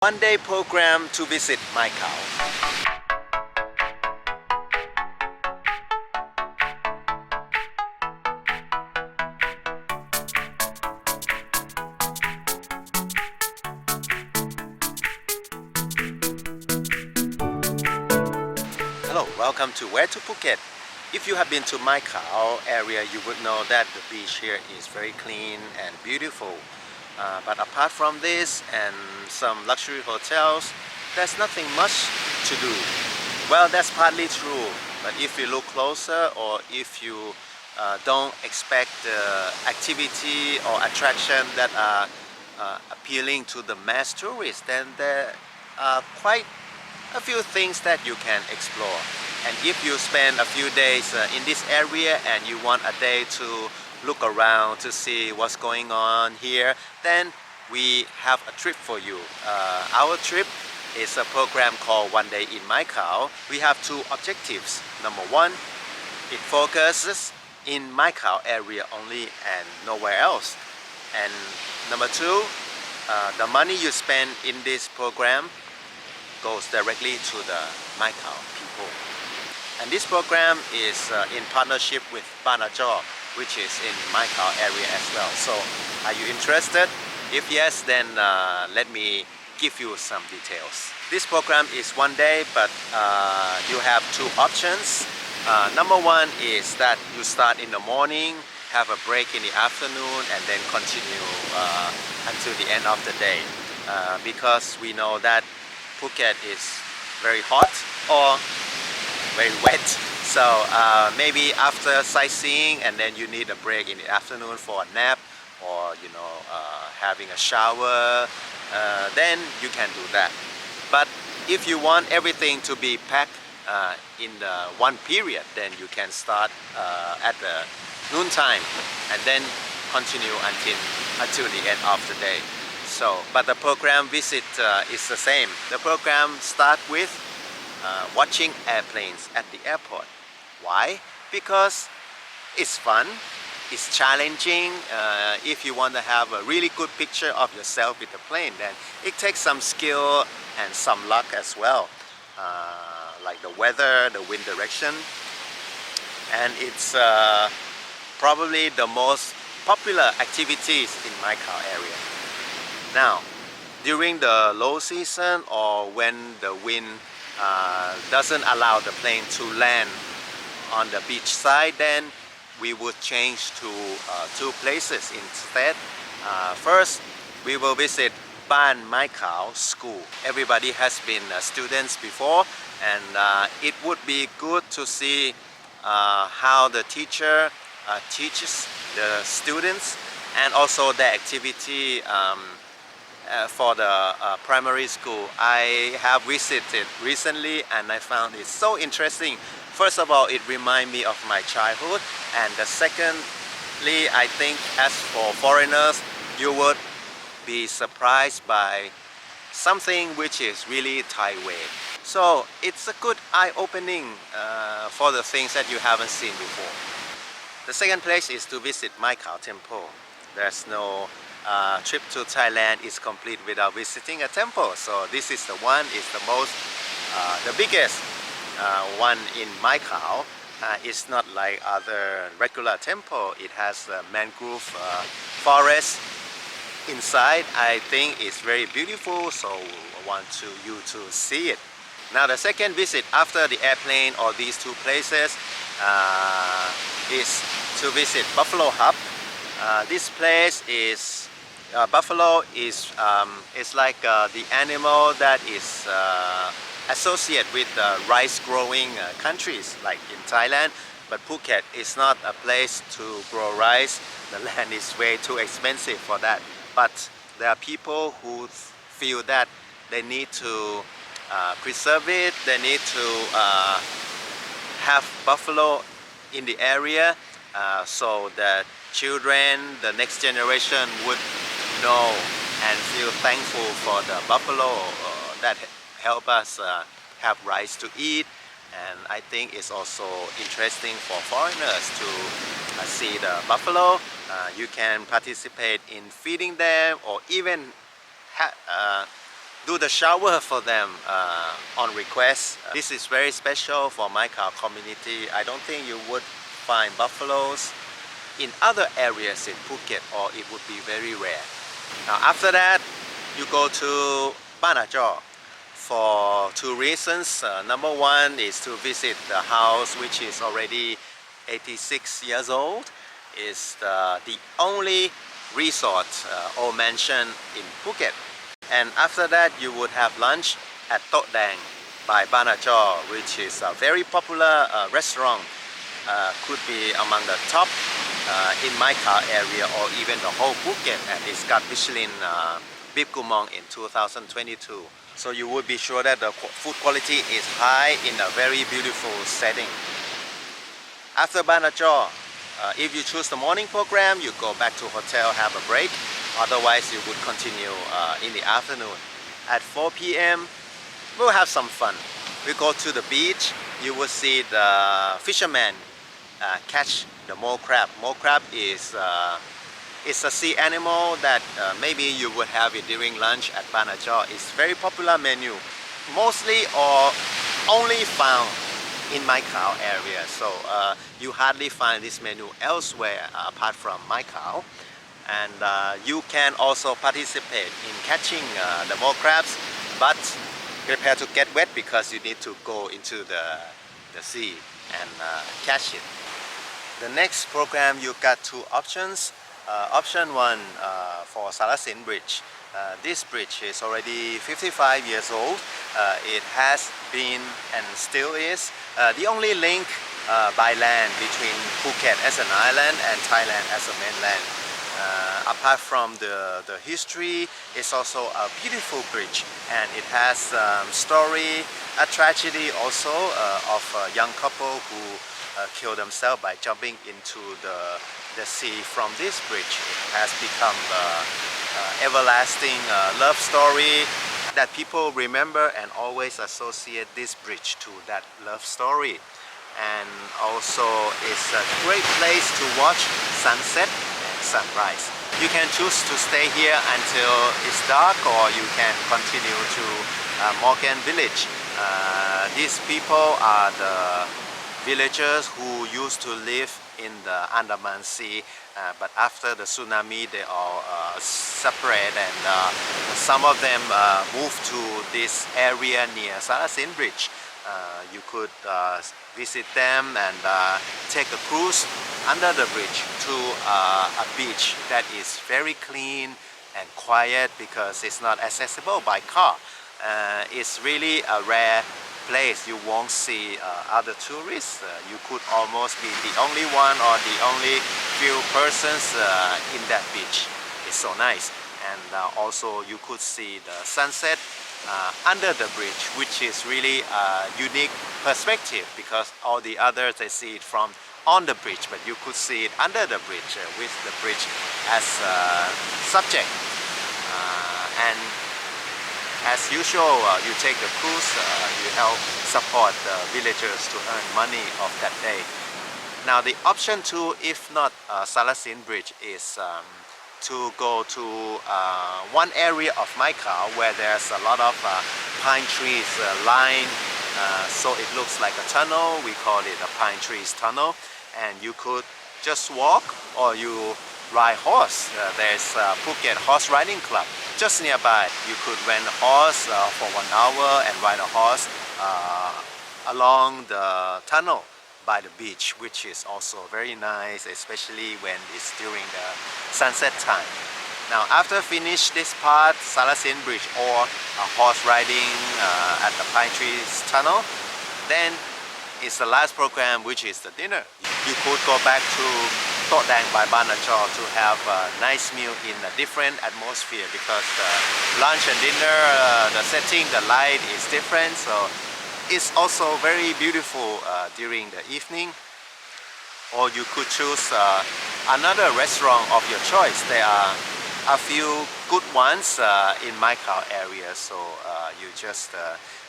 One-day program to visit Macau. Hello, welcome to Where to Phuket. If you have been to Macau area, you would know that the beach here is very clean and beautiful. But apart from this and some luxury hotels, there's nothing much to do. Well, that's partly true, but if you look closer or if you don't expect the activity or attraction that are appealing to the mass tourists, then there are quite a few things that you can explore. And if you spend a few days in this area and you want a day to look around to see what's going on here, then we have a trip for you. Our trip is a program called One Day in Macau. We have two objectives. Number one, it focuses in Macau area only and nowhere else. And number two, the money you spend in this program goes directly to the Macau people. And this program is in partnership with Banajor, which is in Macau area as well. So are you interested? If yes, then let me give you some details. This program is one day, but you have two options. Number one is that you start in the morning, have a break in the afternoon, and then continue until the end of the day. Because we know that Phuket is very hot or very wet, so maybe after sightseeing and then you need a break in the afternoon for a nap or having a shower, then you can do that. But if you want everything to be packed in the one period, then you can start at the noon time and then continue until the end of the day. So, but the program visit is the same. The program starts with watching airplanes at the airport. Why? Because it's fun, it's challenging. If you want to have a really good picture of yourself with the plane, then it takes some skill and some luck as well, like the weather, the wind direction. And it's probably the most popular activities in Macau area. Now, during the low season or when the wind doesn't allow the plane to land on the beach side, then we would change to two places instead. First, we will visit Ban Macau School. Everybody has been students before, and it would be good to see how the teacher teaches the students, and also the activity for the primary school. I have visited recently and I found it so interesting. First of all, it reminds me of my childhood, and secondly, I think as for foreigners, you would be surprised by something which is really Thai way. So it's a good eye-opening for the things that you haven't seen before. The second place is to visit Macau Temple. There's no trip to Thailand is complete without visiting a temple. So this is the one, is the most, the biggest one in Macau. It's not like other regular temple. It has a mangrove forest inside. I think it's very beautiful, so I want you to see it. Now the second visit after the airplane or these two places is to visit Buffalo Hub. This place is buffalo is like the animal that is associated with rice growing countries like in Thailand, but Phuket is not a place to grow rice. The land is way too expensive for that, but there are people who feel that they need to preserve it, they need to have buffalo in the area so that children, the next generation would know and feel thankful for the buffalo that help us have rice to eat. And I think it's also interesting for foreigners to see the buffalo. You can participate in feeding them or even do the shower for them on request. This is very special for Mai Khao community. I don't think you would find buffaloes in other areas in Phuket, or it would be very rare. Now after that, you go to Ban Ajor for two reasons. Number one is to visit the house, which is already 86 years old. It's the only resort or mansion in Phuket. And after that, you would have lunch at Tok Dang by Ban Ajor, which is a very popular restaurant. Could be among the top in Mai Khao area or even the whole Phuket, and it's got Michelin Bib Kumong in 2022. So you would be sure that the food quality is high in a very beautiful setting. After Ban Ajor, if you choose the morning program, you go back to hotel, have a break. Otherwise, you would continue in the afternoon. At 4 p.m., we'll have some fun. We go to the beach. You will see the fishermen catch the mole crab. Mole crab is it's a sea animal that maybe you would have it during lunch at Ban Ajor. It's very popular menu, mostly or only found in Mai Khao area. So you hardly find this menu elsewhere apart from Mai Khao. And you can also participate in catching the mole crabs, but prepare to get wet because you need to go into the sea and catch it. The next program, you got two options. Option one for Salasin Bridge. This bridge is already 55 years old. It has been and still is the only link by land between Phuket as an island and Thailand as a mainland. Apart from the history, it's also a beautiful bridge, and it has story, a tragedy also of a young couple who killed themselves by jumping into the sea from this bridge. It has become an everlasting love story that people remember and always associate this bridge to that love story. And also it's a great place to watch sunset and sunrise. You can choose to stay here until it's dark, or you can continue to Morgan village. These people are the villagers who used to live in the Andaman Sea, but after the tsunami they all separate, and some of them moved to this area near Salasin Bridge. You could visit them and take a cruise under the bridge to a beach that is very clean and quiet because it's not accessible by car. It's really a rare place. You won't see other tourists. You could almost be the only one or the only few persons in that beach. It's so nice. And also you could see the sunset under the bridge, which is really a unique perspective because all the others, they see it from on the bridge, but you could see it under the bridge with the bridge as subject. And as usual, you take the cruise, you help support the villagers to earn money of that day. Now the option two, if not Salasin Bridge, is to go to one area of Mai Khao where there's a lot of pine trees lined, so it looks like a tunnel. We call it a pine trees tunnel, and you could just walk or you ride horse. There's Phuket Horse Riding Club just nearby. You could rent a horse for 1 hour and ride a horse along the tunnel by the beach, which is also very nice, especially when it's during the sunset time. Now after finish this part, Salasin Bridge or horse riding at the Pine Trees Tunnel, then it's the last program, which is the dinner. You could go back to Tok Dang by Ban Ajor to have a nice meal in a different atmosphere because the lunch and dinner, the setting, the light is different, so it's also very beautiful during the evening. Or you could choose another restaurant of your choice. There are a few good ones in Mai Khao area, so you just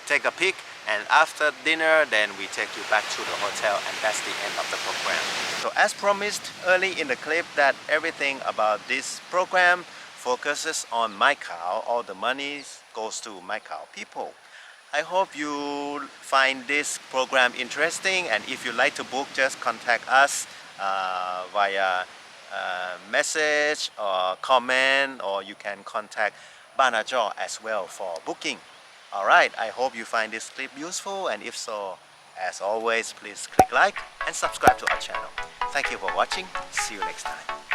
take a pick, and after dinner then we take you back to the hotel, and that's the end of the program. So as promised early in the clip, that everything about this program focuses on Macau. All the money goes to Macau people. I hope you find this program interesting, and if you like to book, just contact us via message or comment, or you can contact Banajaw as well for booking. Alright, I hope you find this clip useful, and if so, as always, please click like and subscribe to our channel. Thank you for watching. See you next time.